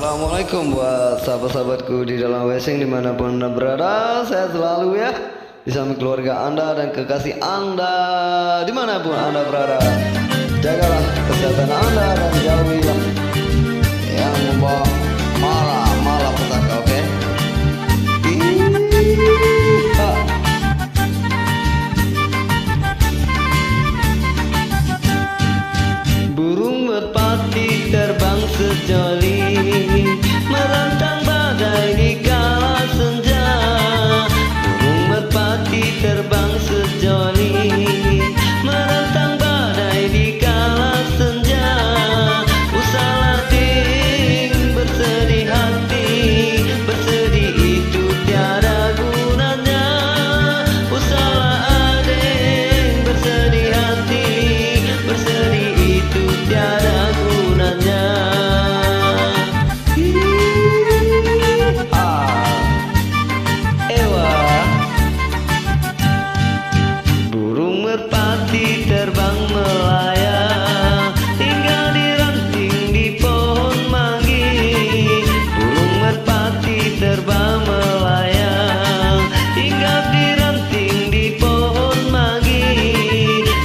Assalamualaikum buat sahabat-sahabatku di dalam WC dimanapun anda berada. Saya selalu ya di samping keluarga anda dan kekasih anda dimanapun anda berada. Jagalah kesehatan anda dan jauhilah yang membawa malapetaka. Oke? Burung merpati terbang sejoli, merantang badai di kala senja. Burung merpati terbang sejoli, merantang badai di kala senja. Usahalah ting bersedih hati, bersedih itu tiada gunanya. Usahalah adeng bersedih hati, bersedih itu tiada gunanya. Burung merpati terbang melayang, tinggal di ranting di pohon manggi. Burung merpati terbang melayang, tinggal di ranting di pohon manggi.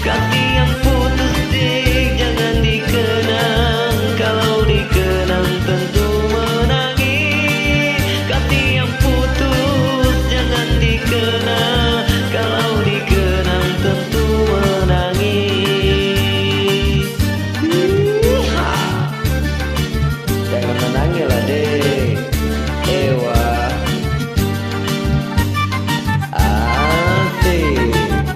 Kaki yang putus dik jangan dikenang, kalau dikenang tentu menangis. Kaki yang putus jangan dikenang, kalau dikenang tentu menangis. Jangan menangis lah dek, ewa. Asik,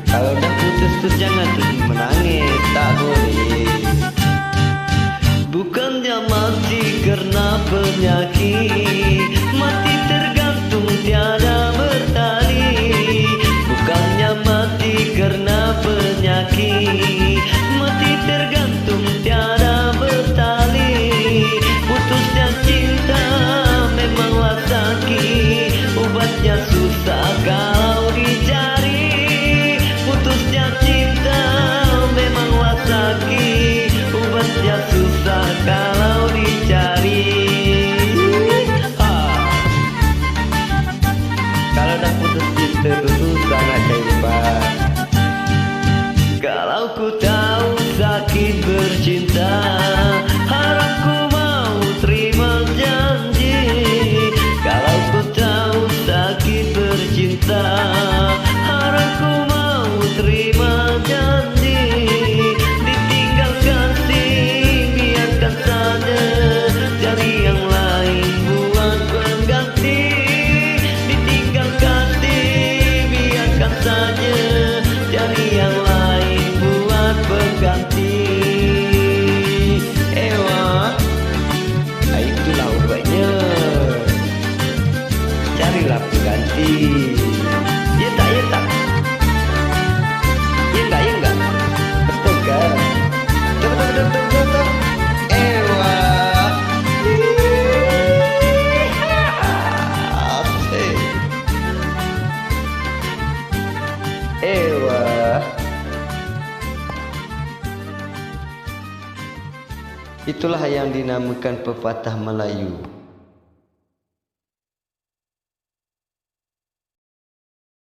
kalau udah putus tuh jangan terus menangis, tak boleh. Bukannya mati karena penyakit, mati tergantung tiada bertali. Bukannya mati karena penyakit, mati tergantung tiada bertali. Putusnya cinta memanglah sakit, obatnya susah kalau dicari. Putusnya cinta memanglah sakit, obatnya susah kalau dicari. Kalau udah putus cinta itu sangat hebat. Kalau ku tahu sakit bercinta, harap ku mau terima janji. Kalau ku tahu sakit bercinta, harap ku mau terima janji. Ditinggal kasih biarkan saja, cari yang lain buat pengganti. Ditinggal kasih biarkan saja, cari yang lain buat pengganti. Ewa, itulah obatnya, carilah pengganti. Ya tak, ya tak, ya enggak, ya enggak, betul kan? Betul. Ewa, asik. Ewa. Itulah yang dinamakan pepatah Melayu.